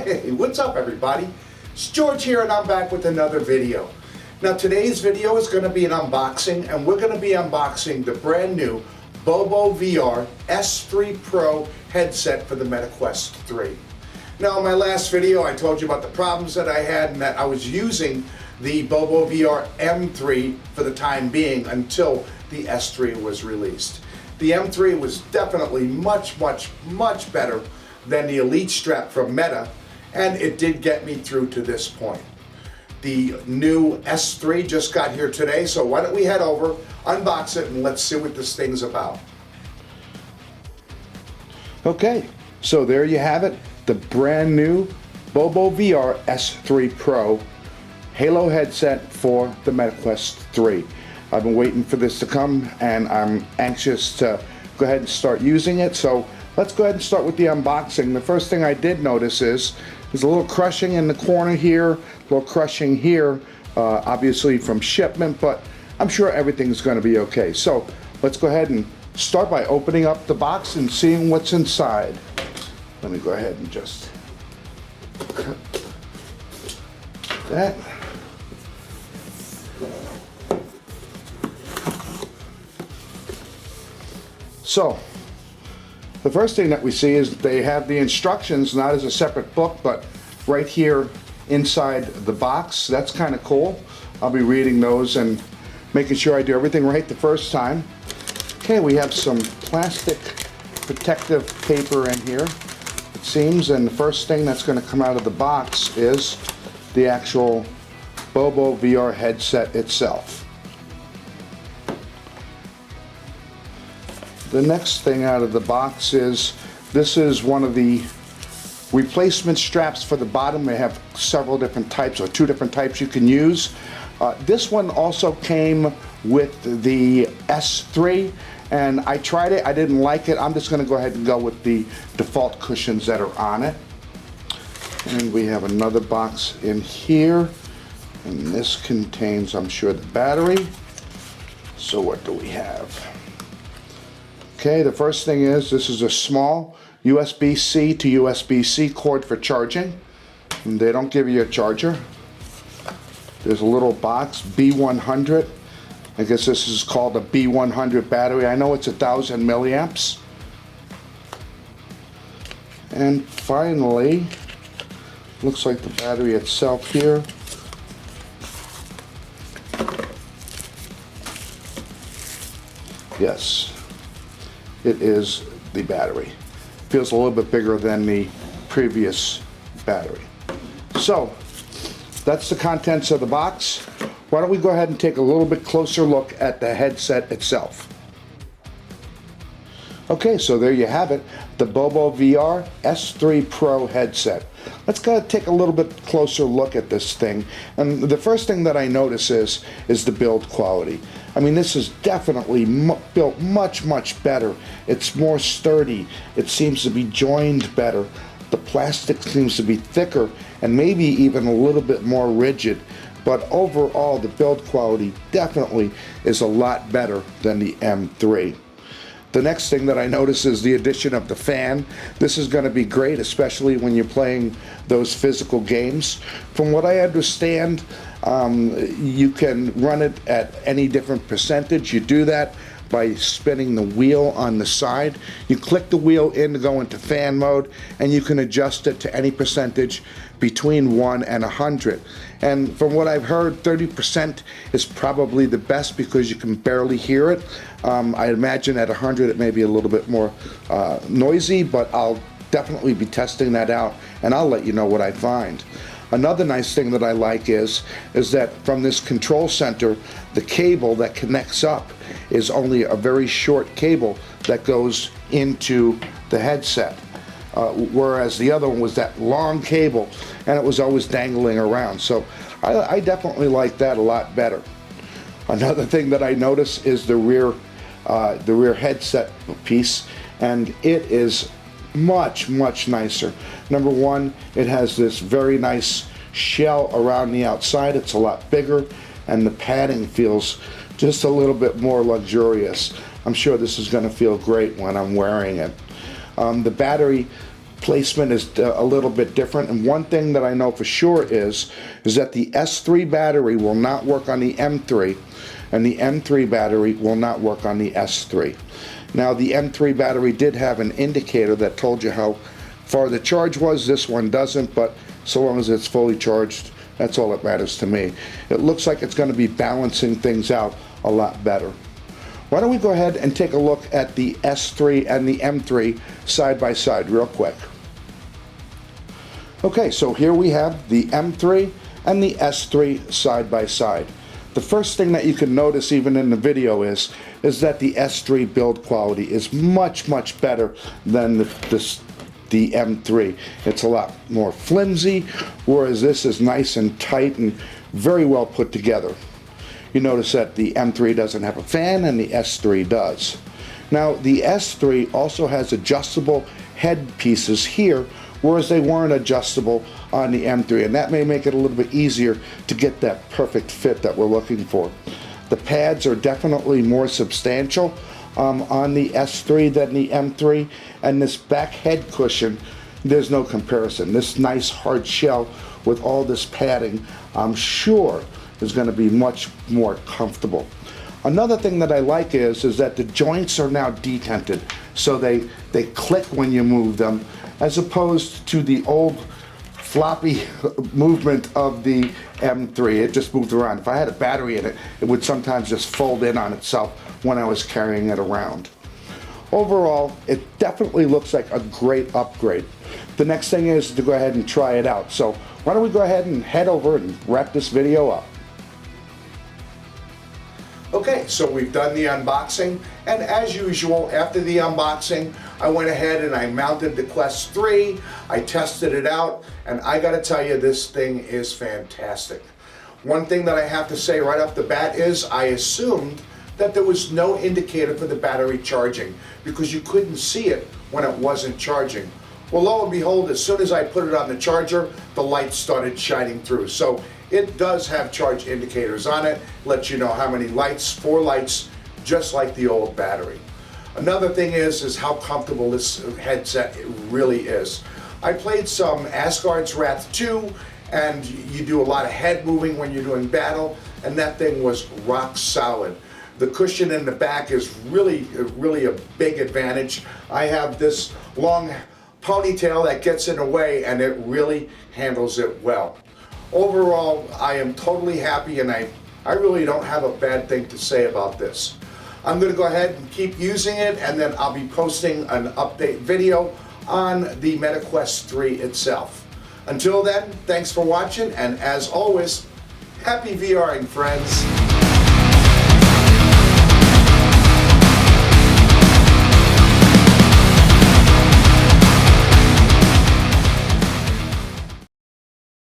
Hey, what's up everybody? It's George here and I'm back with another video. Now today's video is going to be an unboxing, and we're going to be unboxing the brand new Bobo VR S3 Pro headset for the MetaQuest 3. Now in my last video I told you about the problems that I had and that I was using the Bobo VR M3 for the time being until the S3 was released. The M3 was definitely much better than the Elite strap from Meta, and it did get me through to this point. The new S3 just got here today, so why don't we head over, unbox it, and let's see what this thing's about. Okay, so there you have it, the brand new Bobo VR S3 Pro Halo headset for the MetaQuest 3. I've been waiting for this to come and I'm anxious to go ahead and start using it, so let's go ahead and start with the unboxing. The first thing I did notice is there's a little crushing in the corner here, a little crushing here, obviously from shipment, but I'm sure everything's going to be okay. So let's go ahead and start by opening up the box and seeing what's inside. Let me go ahead and just cut that. So the first thing that we see is they have the instructions not as a separate book, but right here inside the box. That's kind of cool. I'll be reading those and making sure I do everything right the first time. Okay, we have some plastic protective paper in here, it seems, and the first thing that's going to come out of the box is the actual Bobo VR headset itself. The next thing out of the box is, this is one of the replacement straps for the bottom. They have several different types, or two different types you can use. This one also came with the S3, and I tried it, I didn't like it. I'm just going to go ahead and go with the default cushions that are on it. And we have another box in here, and this contains, I'm sure, the battery. So what do we have? Okay, the first thing is, this is a small USB-C to USB-C cord for charging. And they don't give you a charger. There's a little box, B100. I guess this is called a B100 battery. I know it's 1,000 milliamps. And finally, looks like the battery itself here. Yes. It is the battery. Feels a little bit bigger than the previous battery. So that's the contents of the box. Why don't we go ahead and take a little bit closer look at the headset itself. Okay, so there you have it, the Bobo VR S3 Pro headset. Let's go take a little bit closer look at this thing. And the first thing that I notice is the build quality. I mean, this is definitely built much better. It's more sturdy. It seems to be joined better. The plastic seems to be thicker and maybe even a little bit more rigid. But overall, the build quality definitely is a lot better than the M3. The next thing that I notice is the addition of the fan. This is going to be great, especially when you're playing those physical games. From what I understand, you can run it at any different percentage. You do that by spinning the wheel on the side. You click the wheel in to go into fan mode, and you can adjust it to any percentage between 1 and 100. And from what I've heard, 30% is probably the best because you can barely hear it. I imagine at 100 it may be a little bit more noisy, but I'll definitely be testing that out and I'll let you know what I find. Another nice thing that I like is that from this control center, the cable that connects up is only a very short cable that goes into the headset. Whereas the other one was that long cable and it was always dangling around. So I definitely like that a lot better. Another thing that I notice is the rear headset piece, and it is much nicer. Number one, it has this very nice shell around the outside. It's a lot bigger, and the padding feels just a little bit more luxurious. I'm sure this is going to feel great when I'm wearing it. The battery placement is a little bit different, and one thing that I know for sure is that the S3 battery will not work on the M3, and the M3 battery will not work on the S3. Now, the M3 battery did have an indicator that told you how far the charge was. This one doesn't, but so long as it's fully charged, that's all that matters to me. It looks like it's going to be balancing things out a lot better. Why don't we go ahead and take a look at the S3 and the M3 side by side real quick. Okay, so here we have the M3 and the S3 side by side. The first thing that you can notice even in the video is that the S3 build quality is much better than the M3. It's a lot more flimsy, whereas this is nice and tight and very well put together. You notice that the M3 doesn't have a fan and the S3 does. Now, the S3 also has adjustable head pieces here, whereas they weren't adjustable on the M3, and that may make it a little bit easier to get that perfect fit that we're looking for. The pads are definitely more substantial on the S3 than the M3, and this back head cushion, there's no comparison. This nice hard shell with all this padding, I'm sure is going to be much more comfortable. Another thing that I like is that the joints are now detented, so they click when you move them, as opposed to the old floppy movement of the M3. It just moved around. If I had a battery in it, it would sometimes just fold in on itself when I was carrying it around. Overall, it definitely looks like a great upgrade. The next thing is to go ahead and try it out. So why don't we go ahead and head over and wrap this video up. Okay, so we've done the unboxing, and as usual, after the unboxing, I went ahead and I mounted the Quest 3, I tested it out, and I gotta tell you, this thing is fantastic. One thing that I have to say right off the bat is I assumed that there was no indicator for the battery charging because you couldn't see it when it wasn't charging. Well, lo and behold, as soon as I put it on the charger, the lights started shining through. So it does have charge indicators on it, lets you know how many lights, 4 lights, just like the old battery. Another thing is how comfortable this headset really is. I played some Asgard's Wrath 2, and you do a lot of head moving when you're doing battle, and that thing was rock solid. The cushion in the back is really a big advantage. I have this long ponytail that gets in the way, and it really handles it well. Overall, I am totally happy, and I really don't have a bad thing to say about this. I'm going to go ahead and keep using it, and then I'll be posting an update video on the MetaQuest 3 itself. Until then, thanks for watching, and as always, happy VRing, friends.